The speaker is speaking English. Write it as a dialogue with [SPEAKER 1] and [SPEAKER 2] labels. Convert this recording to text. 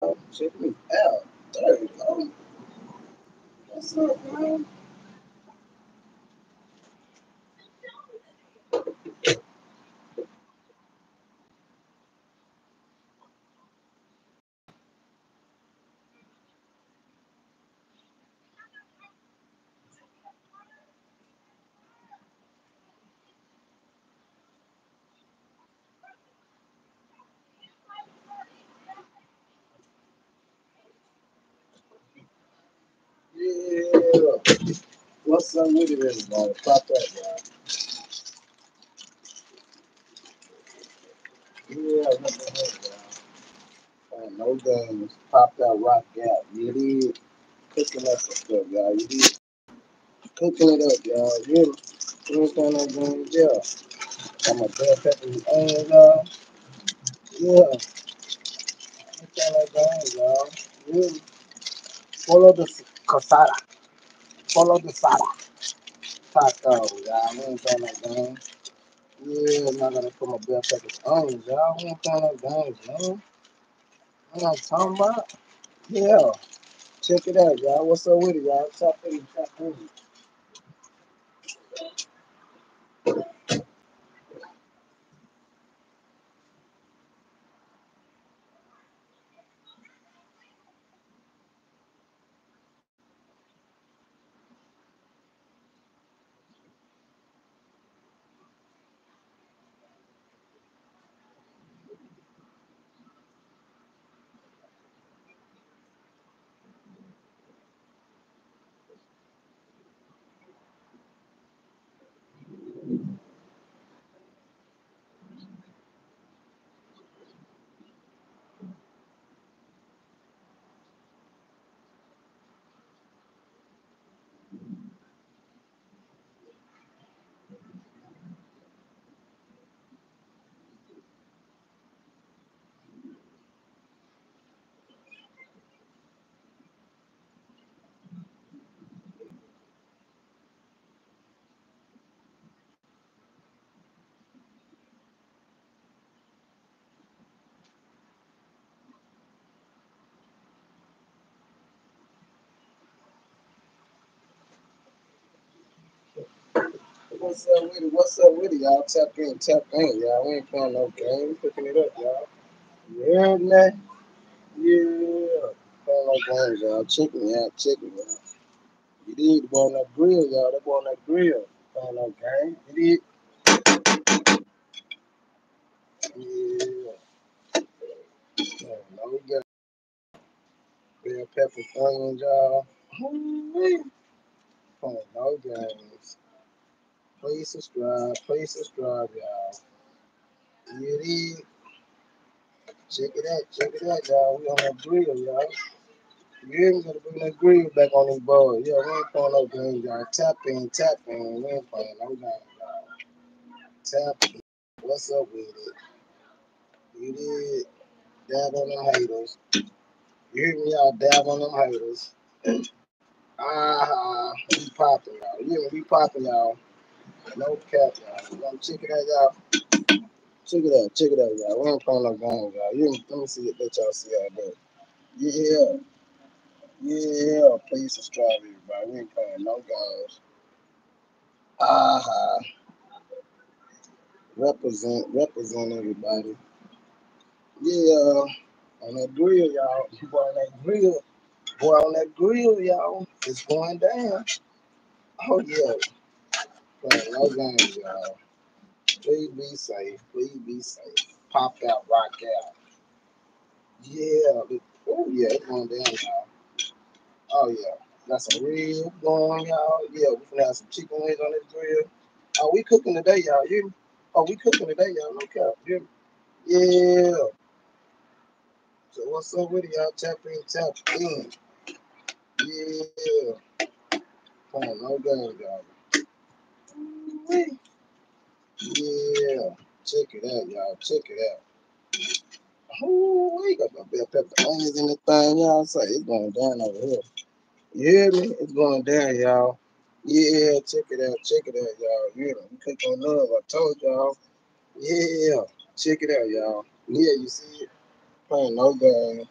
[SPEAKER 1] Check me out. There you go. What's up, man? Yeah. What's up with it, everybody? Pop that, y'all. Yeah, what the heck, y'all? No games. Pop that rock out. You did cooking up some stuff, y'all. You did cooking it up, y'all. You ain't got no games, yeah. I'm a bell pepper and onions, y'all. Yeah, ain't got no games, y'all. Really. Follow the casada. Follow the sada. Taco, y'all. We ain't got no games. Yeah, I'm not gonna put my bell peppers onions, y'all. We ain't got no games, man. You know what I'm talking about? Yeah. Check it out, y'all. What's up with it, y'all? Top 8, top 3. What's up with it? What's up with it, y'all? Tap in, y'all. We ain't playing no game. We picking it up, y'all. You heard me? Yeah. Playing no games, y'all. Chicken, y'all. Chicken, y'all. You did. The boy on that grill, y'all. That boy on that grill. Playing no game. You did? Yeah. No, we got bell pepper onions, y'all. Playing no games. Please subscribe, y'all. You did. Check it out, y'all. We on that grill, y'all. You ain't gonna bring that grill back on this board. Yeah, we ain't playing no games, y'all. Tap in. We ain't playing no games, y'all. Tap in. What's up with it? You did dab on them haters. You hear me, y'all? Dab on them haters. We popping, y'all. You hear me? We popping, y'all. No cap, y'all. You gonna check it out, y'all. Check it out, y'all. We ain't playing no games, y'all. You hear me? Let me see it. Let y'all see how I do. Yeah. Yeah, please subscribe, everybody. We ain't playing no games. Aha, represent everybody. Yeah, on that grill, y'all. Boy on that grill. Boy on that grill, y'all. It's going down. Oh yeah, playing no games, y'all. Please be safe. Please be safe. Pop out, rock out. Yeah. Oh yeah, it's going down, y'all. Oh yeah. Got some ribs going, y'all. Yeah, we finna have some chicken wings on this grill. Oh, we cooking today, y'all. You? Oh, we cooking today, y'all. No cap. You? Yeah. So what's up with it, y'all? Tap in, tap in. Yeah. Come on, no games, y'all. Yeah. Check it out, y'all. Check it out. Oh, we got my bell pepper onions in the thing, y'all. Say it's going down over here. You hear me? It's going down, y'all. Yeah, check it out. Check it out, y'all. Yeah, we cook on love. I told y'all. Yeah. Check it out, y'all. Yeah, you see it? Playing no game.